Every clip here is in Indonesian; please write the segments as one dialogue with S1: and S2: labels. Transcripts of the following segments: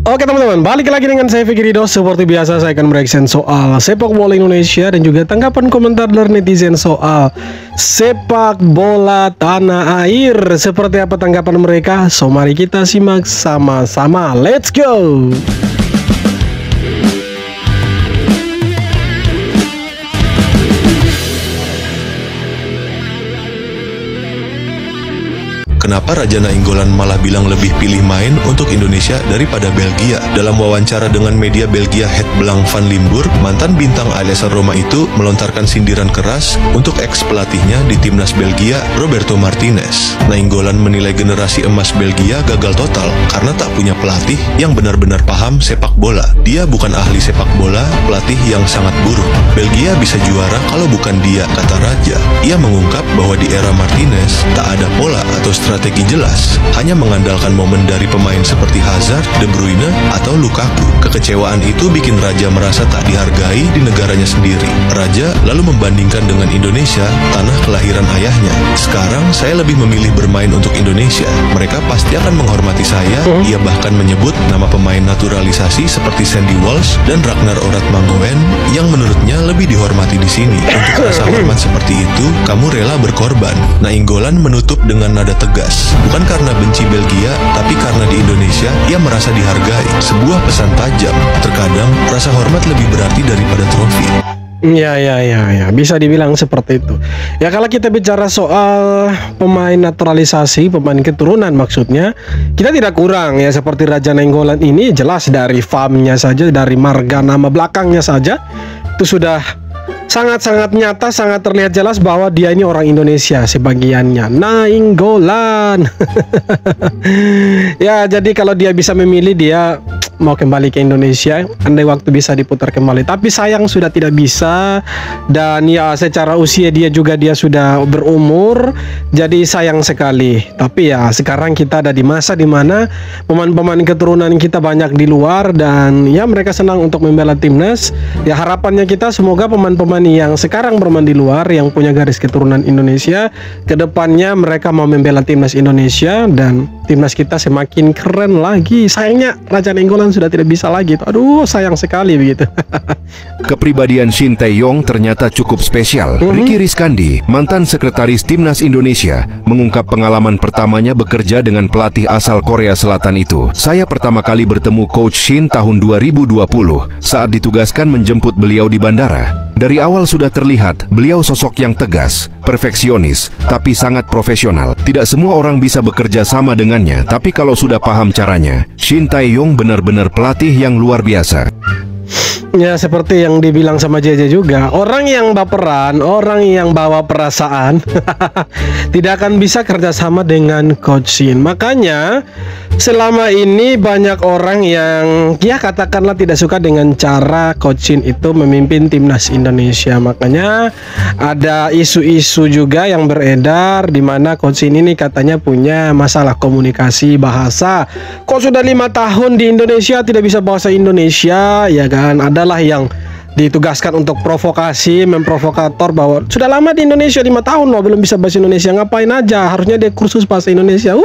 S1: Oke teman-teman, balik lagi dengan saya Fikri Ridho. Seperti biasa saya akan mereaction soal sepak bola Indonesia dan juga tanggapan komentar dari netizen soal sepak bola tanah air. Seperti apa tanggapan mereka? So mari kita simak sama-sama. Let's go.
S2: Kenapa Raja Nainggolan malah bilang lebih pilih main untuk Indonesia daripada Belgia? Dalam wawancara dengan media Belgia Het Belang van Limburg, mantan bintang AS Roma itu melontarkan sindiran keras untuk ex-pelatihnya di timnas Belgia, Roberto Martinez. Nainggolan menilai generasi emas Belgia gagal total karena tak punya pelatih yang benar-benar paham sepak bola. Dia bukan ahli sepak bola, pelatih yang sangat buruk. Belgia bisa juara kalau bukan dia, kata Raja. Ia mengungkap bahwa di era Martinez tak ada pola atau strategi jelas, hanya mengandalkan momen dari pemain seperti Hazard, De Bruyne, atau Lukaku. Kekecewaan itu bikin Raja merasa tak dihargai di negaranya sendiri. Raja lalu membandingkan dengan Indonesia, tanah kelahiran ayahnya. Sekarang saya lebih memilih bermain untuk Indonesia. Mereka pasti akan menghormati saya. Ia bahkan menyebut nama pemain naturalisasi seperti Sandy Walsh dan Ragnar Oratmangoen yang menurutnya lebih dihormati di sini. Untuk rasa hormat seperti itu, kamu rela berkorban. Nainggolan menutup dengan nada tegas, bukan karena benci Belgia, tapi karena di Indonesia ia merasa dihargai. Sebuah pesan tajam. Terkadang rasa hormat lebih berarti daripada trofi.
S1: Ya, bisa dibilang seperti itu. Ya, kalau kita bicara soal pemain naturalisasi, pemain keturunan maksudnya, kita tidak kurang ya, seperti Raja Nainggolan ini jelas dari famnya saja, dari marga nama belakangnya saja, itu sudah sangat-sangat nyata, sangat terlihat jelas bahwa dia ini orang Indonesia sebagiannya. Nainggolan. Ya, jadi kalau dia bisa memilih, dia mau kembali ke Indonesia andai waktu bisa diputar kembali, tapi sayang sudah tidak bisa. Dan ya secara usia dia sudah berumur, jadi sayang sekali. Tapi ya sekarang kita ada di masa dimana pemain-pemain keturunan kita banyak di luar, dan ya mereka senang untuk membela timnas. Ya harapannya kita semoga pemain-pemain yang sekarang bermain di luar yang punya garis keturunan Indonesia, kedepannya mereka mau membela timnas Indonesia dan timnas kita semakin keren lagi. Sayangnya Raja Nainggolan sudah tidak bisa lagi. Aduh, sayang sekali begitu.
S3: Kepribadian Shin Tae-yong ternyata cukup spesial. Ricky Rizkandi, mantan sekretaris Timnas Indonesia, mengungkap pengalaman pertamanya bekerja dengan pelatih asal Korea Selatan itu. Saya pertama kali bertemu Coach Shin tahun 2020 saat ditugaskan menjemput beliau di bandara. Dari awal sudah terlihat beliau sosok yang tegas, perfeksionis, tapi sangat profesional. Tidak semua orang bisa bekerja sama dengannya, tapi kalau sudah paham caranya, Shin Tae-yong benar-benar pelatih yang luar biasa.
S1: Ya seperti yang dibilang sama JJ juga, orang yang baperan, orang yang bawa perasaan tidak akan bisa kerjasama dengan Coach Shin. Makanya selama ini banyak orang yang ya katakanlah tidak suka dengan cara Coach Shin itu memimpin timnas Indonesia. Makanya ada isu-isu juga yang beredar di mana Coach Shin ini katanya punya masalah komunikasi bahasa. Kok sudah 5 tahun di Indonesia tidak bisa bahasa Indonesia, ya kan? Adalah yang ditugaskan untuk provokasi, memprovokator bahwa sudah lama di Indonesia 5 tahun loh belum bisa bahasa Indonesia, ngapain aja, harusnya dia kursus bahasa Indonesia.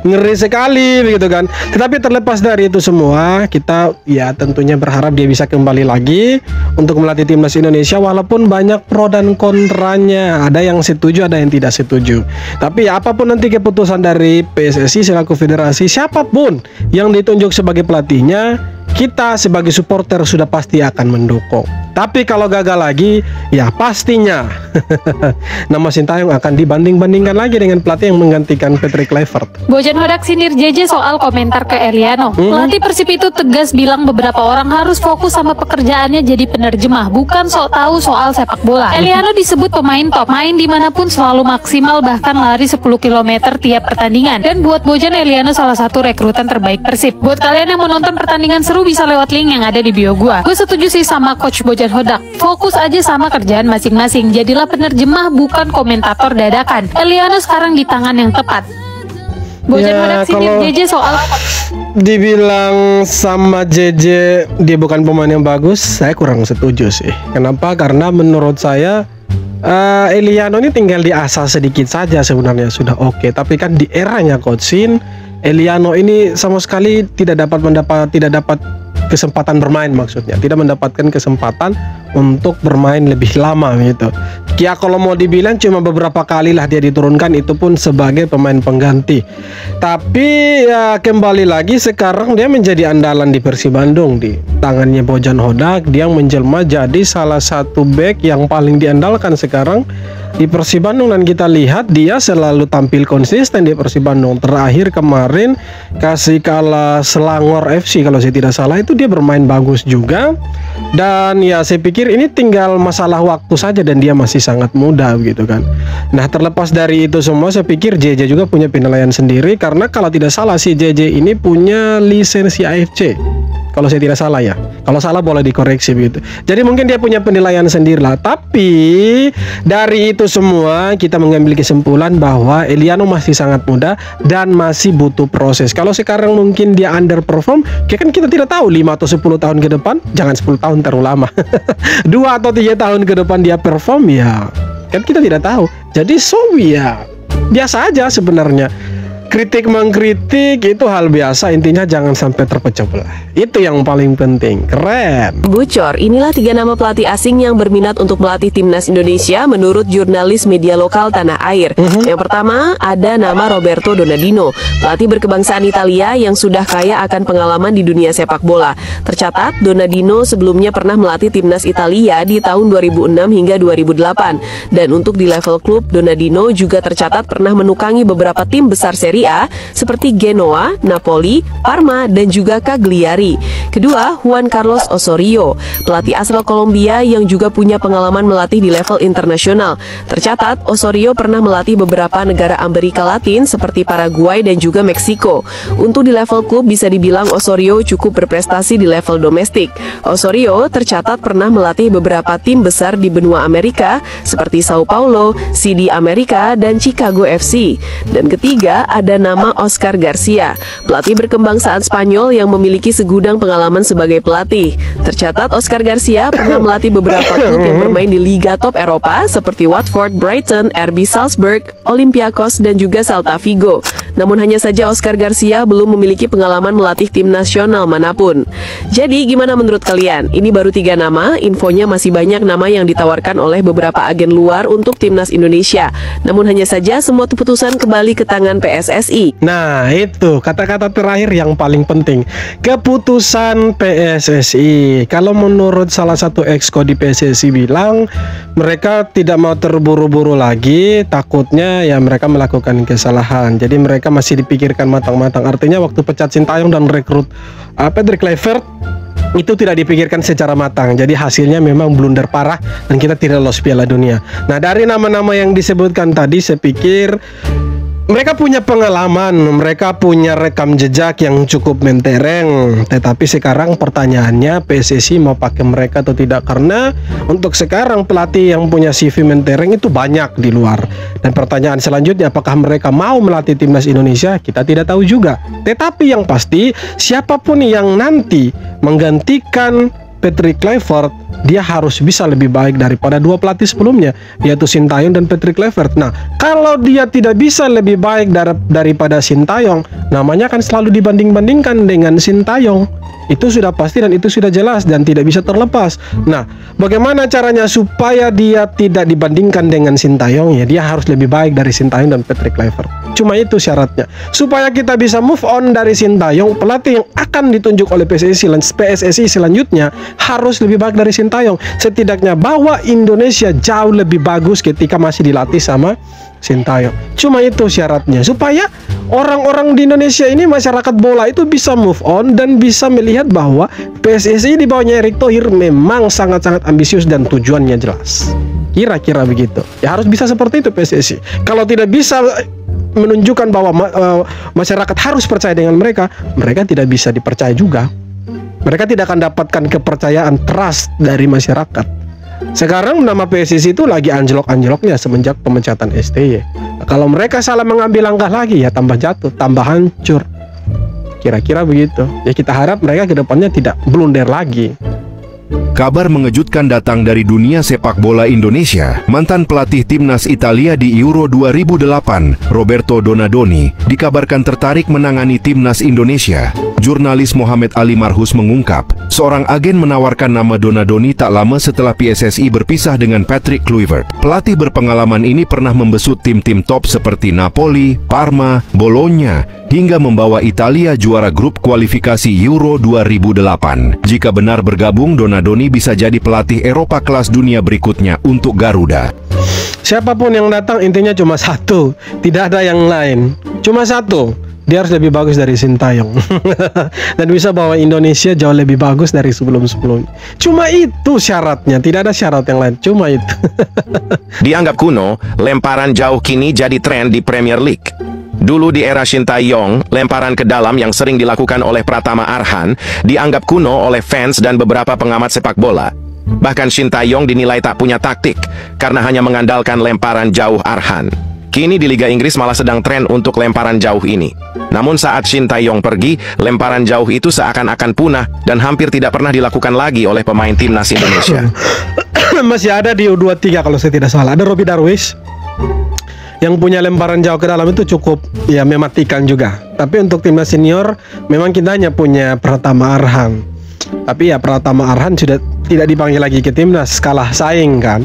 S1: Ngeri sekali begitu kan. Tetapi terlepas dari itu semua, kita ya tentunya berharap dia bisa kembali lagi untuk melatih timnas Indonesia, walaupun banyak pro dan kontranya, ada yang setuju, ada yang tidak setuju. Tapi ya, apapun nanti keputusan dari PSSI selaku federasi, siapapun yang ditunjuk sebagai pelatihnya, kita sebagai supporter sudah pasti akan mendukung. Tapi kalau gagal lagi, ya pastinya nama Shin Tae-yong akan dibanding-bandingkan lagi dengan pelatih yang menggantikan Patrick Kluivert.
S4: Bojan Hodak sinir JJ soal komentar ke Eliano. Pelatih Persib itu tegas bilang beberapa orang harus fokus sama pekerjaannya jadi penerjemah, bukan sok tahu soal sepak bola. Eliano disebut pemain top, main dimanapun selalu maksimal, bahkan lari 10 km tiap pertandingan. Dan buat Bojan, Eliano salah satu rekrutan terbaik Persib. Buat kalian yang mau nonton pertandingan seru bisa lewat link yang ada di bio gua. Gue setuju sih sama Coach Bojan Hodak. Fokus aja sama kerjaan masing-masing. Jadilah penerjemah bukan komentator dadakan. Eliano sekarang di tangan yang tepat. Bojan Hodak sinir JJ soal
S1: dibilang sama JJ dia bukan pemain yang bagus, saya kurang setuju sih. Kenapa? Karena menurut saya Eliano ini tinggal diasah sedikit saja sebenarnya sudah oke. Tapi kan di eranya Coach Shin, Eliano ini sama sekali tidak dapat kesempatan bermain, maksudnya tidak mendapatkan kesempatan untuk bermain lebih lama gitu. Ya kalau mau dibilang cuma beberapa kali lah dia diturunkan, itu pun sebagai pemain pengganti. Tapi ya kembali lagi sekarang dia menjadi andalan di Persib Bandung di tangannya Bojan Hodak. Dia menjelma jadi salah satu bek yang paling diandalkan sekarang di Persib Bandung, dan kita lihat dia selalu tampil konsisten di Persib Bandung. Terakhir kemarin kasih kalah Selangor FC kalau saya tidak salah, itu dia bermain bagus juga. Dan ya saya pikir ini tinggal masalah waktu saja, dan dia masih sangat muda begitu kan. Nah terlepas dari itu semua, saya pikir JJ juga punya penilaian sendiri, karena kalau tidak salah si JJ ini punya lisensi AFC kalau saya tidak salah ya. Kalau salah boleh dikoreksi begitu. Jadi mungkin dia punya penilaian sendiri lah. Tapi dari itu semua kita mengambil kesimpulan bahwa Eliano masih sangat muda dan masih butuh proses. Kalau sekarang mungkin dia underperform, kan kita tidak tahu 5 atau 10 tahun ke depan, jangan 10 tahun terlalu lama. 2 atau 3 tahun ke depan dia perform, ya kan kita tidak tahu. Jadi ya biasa aja sebenarnya. Kritik mengkritik itu hal biasa, intinya jangan sampai terpecah belah. Itu yang paling penting. Keren.
S5: Bocor, inilah 3 nama pelatih asing yang berminat untuk melatih timnas Indonesia menurut jurnalis media lokal tanah air. Yang pertama ada nama Roberto Donadino, pelatih berkebangsaan Italia yang sudah kaya akan pengalaman di dunia sepak bola. Tercatat Donadino sebelumnya pernah melatih timnas Italia di tahun 2006 hingga 2008. Dan untuk di level klub, Donadino juga tercatat pernah menukangi beberapa tim besar Serie A seperti Genoa, Napoli, Parma, dan juga Cagliari. Kedua, Juan Carlos Osorio, pelatih asal Kolombia yang juga punya pengalaman melatih di level internasional. Tercatat, Osorio pernah melatih beberapa negara Amerika Latin seperti Paraguay dan juga Meksiko. Untuk di level klub bisa dibilang Osorio cukup berprestasi di level domestik. Osorio tercatat pernah melatih beberapa tim besar di benua Amerika seperti Sao Paulo, CD Amerika, dan Chicago FC. Dan ketiga, ada nama Oscar Garcia, pelatih berkebangsaan Spanyol yang memiliki segudang pengalaman sebagai pelatih. Tercatat Oscar Garcia pernah melatih beberapa klub yang bermain di liga top Eropa seperti Watford, Brighton, RB Salzburg, Olympiakos, dan juga Celta Vigo. Namun hanya saja Oscar Garcia belum memiliki pengalaman melatih tim nasional manapun. Jadi gimana menurut kalian? Ini baru 3 nama, infonya masih banyak nama yang ditawarkan oleh beberapa agen luar untuk timnas Indonesia. Namun hanya saja semua keputusan kembali ke tangan PSSI.
S1: Nah itu kata-kata terakhir yang paling penting, keputusan PSSI. Kalau menurut salah satu exco di PSSI bilang mereka tidak mau terburu-buru lagi, takutnya ya mereka melakukan kesalahan. Jadi mereka masih dipikirkan matang-matang. Artinya waktu pecat Sintayong dan rekrut Patrick Kluivert itu tidak dipikirkan secara matang. Jadi hasilnya memang blunder parah dan kita tidak lolos Piala Dunia. Nah dari nama-nama yang disebutkan tadi, saya pikir mereka punya pengalaman, mereka punya rekam jejak yang cukup mentereng. Tetapi sekarang pertanyaannya PSSI mau pakai mereka atau tidak. Karena untuk sekarang pelatih yang punya CV mentereng itu banyak di luar. Dan pertanyaan selanjutnya, apakah mereka mau melatih timnas Indonesia? Kita tidak tahu juga. Tetapi yang pasti, siapapun yang nanti menggantikan Patrick Kluivert, dia harus bisa lebih baik daripada 2 pelatih sebelumnya, yaitu Sintayong dan Patrick Kluivert. Nah, kalau dia tidak bisa lebih baik daripada Sintayong, namanya akan selalu dibanding-bandingkan dengan Sintayong. Itu sudah pasti dan itu sudah jelas dan tidak bisa terlepas. Nah, bagaimana caranya supaya dia tidak dibandingkan dengan Sintayong? Ya, dia harus lebih baik dari Sintayong dan Patrick Kluivert. Cuma itu syaratnya. Supaya kita bisa move on dari Sintayong, pelatih yang akan ditunjuk oleh PSSI selanjutnya harus lebih baik dari Sintayong. Setidaknya bawa Indonesia jauh lebih bagus ketika masih dilatih sama Sintayong. Cuma itu syaratnya, supaya orang-orang di Indonesia ini, masyarakat bola itu bisa move on dan bisa melihat bahwa PSSI di bawahnya Erick Thohir memang sangat-sangat ambisius dan tujuannya jelas. Kira-kira begitu. Ya harus bisa seperti itu PSSI. Kalau tidak bisa menunjukkan bahwa masyarakat harus percaya dengan mereka, mereka tidak bisa dipercaya juga. Mereka tidak akan dapatkan kepercayaan, trust dari masyarakat. Sekarang nama PSSI itu lagi anjlok-anjloknya semenjak pemecatan STY. Kalau mereka salah mengambil langkah lagi, ya tambah jatuh, tambah hancur. Kira-kira begitu. Ya kita harap mereka ke depannya tidak blunder lagi.
S3: Kabar mengejutkan datang dari dunia sepak bola Indonesia. Mantan pelatih timnas Italia di Euro 2008, Roberto Donadoni, dikabarkan tertarik menangani timnas Indonesia. Jurnalis Mohamed Ali Marhus mengungkap, seorang agen menawarkan nama Donadoni tak lama setelah PSSI berpisah dengan Patrick Kluivert. Pelatih berpengalaman ini pernah membesut tim-tim top seperti Napoli, Parma, Bologna, hingga membawa Italia juara grup kualifikasi Euro 2008. Jika benar bergabung, Donadoni bisa jadi pelatih Eropa kelas dunia berikutnya untuk Garuda.
S1: Siapapun yang datang intinya cuma satu, tidak ada yang lain. Cuma satu, dia harus lebih bagus dari Sintayong dan bisa bawa Indonesia jauh lebih bagus dari sebelum-sebelumnya. Cuma itu syaratnya, tidak ada syarat yang lain, cuma itu.
S6: Dianggap kuno, lemparan jauh kini jadi tren di Premier League. Dulu di era Sintayong, lemparan ke dalam yang sering dilakukan oleh Pratama Arhan dianggap kuno oleh fans dan beberapa pengamat sepak bola. Bahkan Sintayong dinilai tak punya taktik karena hanya mengandalkan lemparan jauh Arhan. Kini di Liga Inggris malah sedang tren untuk lemparan jauh ini. Namun saat Sintayong pergi, lemparan jauh itu seakan-akan punah dan hampir tidak pernah dilakukan lagi oleh pemain timnas Indonesia.
S1: Masih ada di U23 kalau saya tidak salah, ada Robi Darwish yang punya lemparan jauh ke dalam itu cukup ya mematikan juga. Tapi untuk timnas senior memang kita hanya punya Pratama Arhan. Tapi ya Pratama Arhan sudah tidak dipanggil lagi ke timnas, kalah saing kan.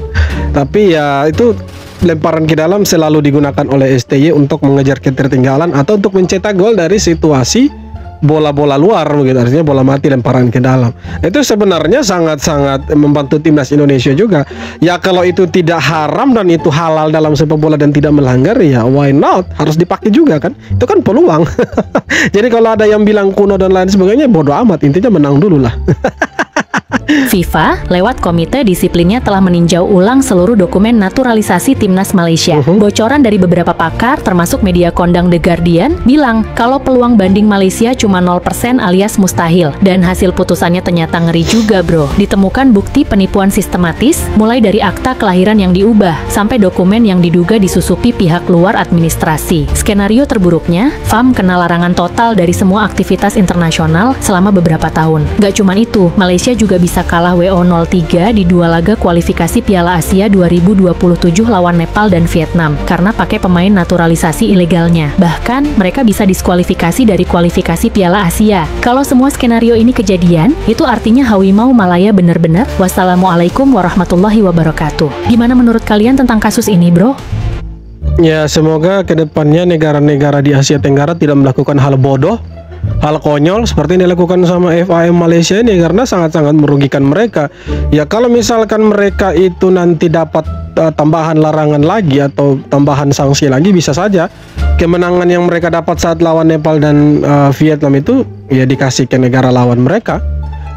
S1: Tapi ya itu lemparan ke dalam selalu digunakan oleh STY untuk mengejar ketertinggalan atau untuk mencetak gol dari situasi bola-bola luar begitu, artinya bola mati lemparan ke dalam. Itu sebenarnya sangat-sangat membantu timnas Indonesia juga. Ya kalau itu tidak haram dan itu halal dalam sepak bola dan tidak melanggar, ya why not? Harus dipakai juga kan? Itu kan peluang. Jadi kalau ada yang bilang kuno dan lain sebagainya, bodoh amat, intinya menang dulu lah.
S7: FIFA lewat komite disiplinnya telah meninjau ulang seluruh dokumen naturalisasi timnas Malaysia. Bocoran dari beberapa pakar termasuk media kondang The Guardian bilang kalau peluang banding Malaysia cuma 0% alias mustahil. Dan hasil putusannya ternyata ngeri juga bro. Ditemukan bukti penipuan sistematis mulai dari akta kelahiran yang diubah sampai dokumen yang diduga disusupi pihak luar administrasi. Skenario terburuknya, FAM kena larangan total dari semua aktivitas internasional selama beberapa tahun. Gak cuman itu, Malaysia juga bisa kalah WO 0-3 di dua laga kualifikasi Piala Asia 2027 lawan Nepal dan Vietnam karena pakai pemain naturalisasi ilegalnya. Bahkan mereka bisa diskualifikasi dari kualifikasi Piala Asia. Kalau semua skenario ini kejadian, itu artinya Hawimau Malaya bener-bener. Wassalamualaikum warahmatullahi wabarakatuh. Gimana menurut kalian tentang kasus ini bro?
S1: Ya semoga kedepannya negara-negara di Asia Tenggara tidak melakukan hal bodoh, hal konyol seperti yang dilakukan sama FIM Malaysia ini, karena sangat-sangat merugikan mereka. Ya kalau misalkan mereka itu nanti dapat tambahan larangan lagi atau tambahan sanksi lagi, bisa saja kemenangan yang mereka dapat saat lawan Nepal dan Vietnam itu ya dikasih ke negara lawan mereka,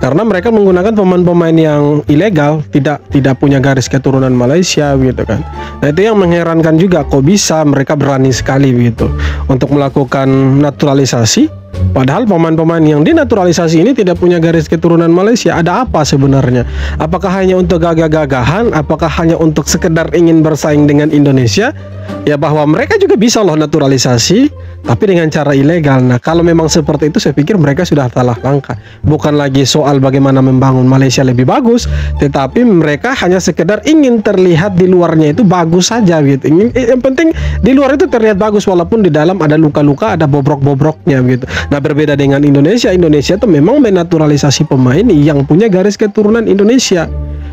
S1: karena mereka menggunakan pemain-pemain yang ilegal, tidak punya garis keturunan Malaysia gitu kan. Nah itu yang mengherankan juga, kok bisa mereka berani sekali begitu untuk melakukan naturalisasi. Padahal pemain-pemain yang dinaturalisasi ini tidak punya garis keturunan Malaysia. Ada apa sebenarnya? Apakah hanya untuk gagah-gagahan? Apakah hanya untuk sekedar ingin bersaing dengan Indonesia? Ya bahwa mereka juga bisa loh naturalisasi, tapi dengan cara ilegal. Nah kalau memang seperti itu, saya pikir mereka sudah salah langkah. Bukan lagi soal bagaimana membangun Malaysia lebih bagus, tetapi mereka hanya sekedar ingin terlihat di luarnya itu bagus saja gitu. Yang penting di luar itu terlihat bagus, walaupun di dalam ada luka-luka, ada bobrok-bobroknya gitu. Nah berbeda dengan Indonesia itu memang menaturalisasi pemain yang punya garis keturunan Indonesia.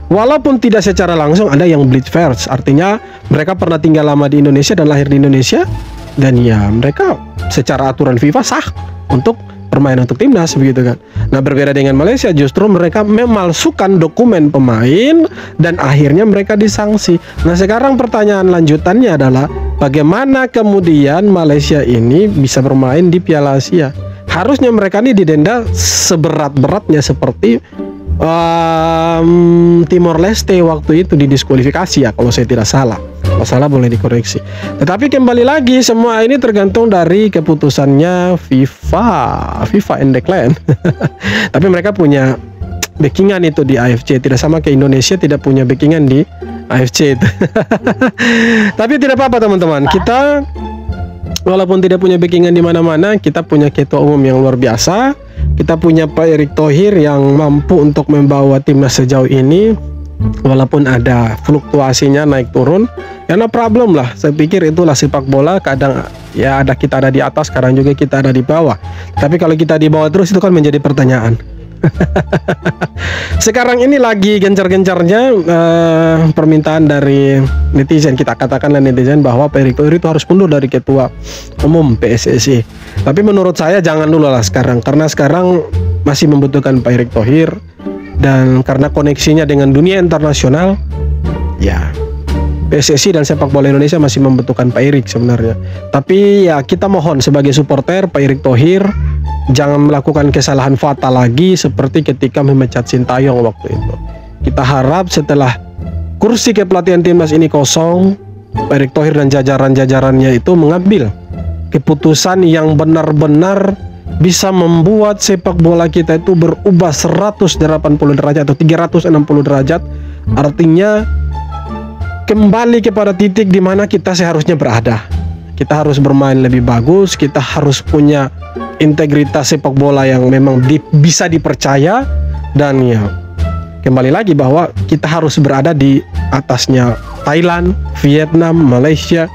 S1: Walaupun tidak secara langsung, ada yang bleed first, artinya mereka pernah tinggal lama di Indonesia dan lahir di Indonesia, dan ya mereka secara aturan FIFA sah untuk bermain untuk timnas begitu kan. Nah berbeda dengan Malaysia, justru mereka memalsukan dokumen pemain dan akhirnya mereka disanksi. Nah sekarang pertanyaan lanjutannya adalah bagaimana kemudian Malaysia ini bisa bermain di Piala Asia? Harusnya mereka ini didenda seberat-beratnya seperti Timor Leste waktu itu didiskualifikasi ya, kalau saya tidak salah. Kalau salah boleh dikoreksi. Tetapi kembali lagi, semua ini tergantung dari keputusannya FIFA and the clan. Tapi mereka punya backingan itu di AFC, tidak sama ke Indonesia tidak punya backingan di AFC itu. Tapi tidak apa-apa teman-teman, kita walaupun tidak punya backingan di mana-mana, kita punya ketua umum yang luar biasa. Kita punya Pak Erick Thohir yang mampu untuk membawa timnas sejauh ini, walaupun ada fluktuasinya naik turun. Ya no problem lah. Saya pikir itulah sepak bola. Kadang ya kita ada di atas, kadang juga kita ada di bawah. Tapi kalau kita di bawah terus itu kan menjadi pertanyaan. Sekarang ini lagi gencar-gencarnya permintaan dari netizen, kita katakanlah netizen, bahwa Pak Erick Thohir itu harus mundur dari ketua umum PSSI. Tapi menurut saya jangan dulu lah sekarang, karena sekarang masih membutuhkan Pak Erick Thohir, dan karena koneksinya dengan dunia internasional, ya PSSI dan sepak bola Indonesia masih membutuhkan Pak Erick sebenarnya. Tapi ya kita mohon sebagai supporter Pak Erick Thohir jangan melakukan kesalahan fatal lagi seperti ketika memecat Sintayong waktu itu. Kita harap setelah kursi kepelatihan timnas ini kosong, Pak Erick Thohir dan jajaran-jajarannya itu mengambil keputusan yang benar-benar bisa membuat sepak bola kita itu berubah 180 derajat atau 360 derajat. Artinya kembali kepada titik di mana kita seharusnya berada. Kita harus bermain lebih bagus, kita harus punya integritas sepak bola yang memang bisa dipercaya, dan ya kembali lagi bahwa kita harus berada di atasnya Thailand, Vietnam, Malaysia.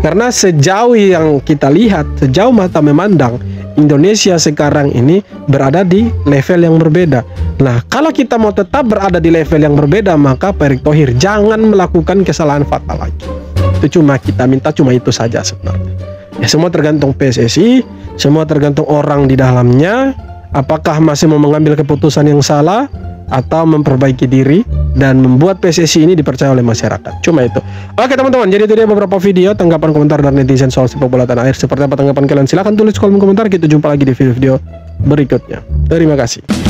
S1: Karena sejauh yang kita lihat, sejauh mata memandang, Indonesia sekarang ini berada di level yang berbeda. Nah, kalau kita mau tetap berada di level yang berbeda, maka Pak Erick Thohir jangan melakukan kesalahan fatal lagi. Itu cuma kita minta, cuma itu saja sebenarnya. Ya semua tergantung PSSI, semua tergantung orang di dalamnya, apakah masih mau mengambil keputusan yang salah atau memperbaiki diri dan membuat PSSI ini dipercaya oleh masyarakat. Cuma itu. Oke teman-teman, jadi itu dia beberapa video tanggapan komentar dari netizen soal sepak bola tanah air. Seperti apa tanggapan kalian? Silahkan tulis kolom komentar. Kita jumpa lagi di video-video berikutnya. Terima kasih.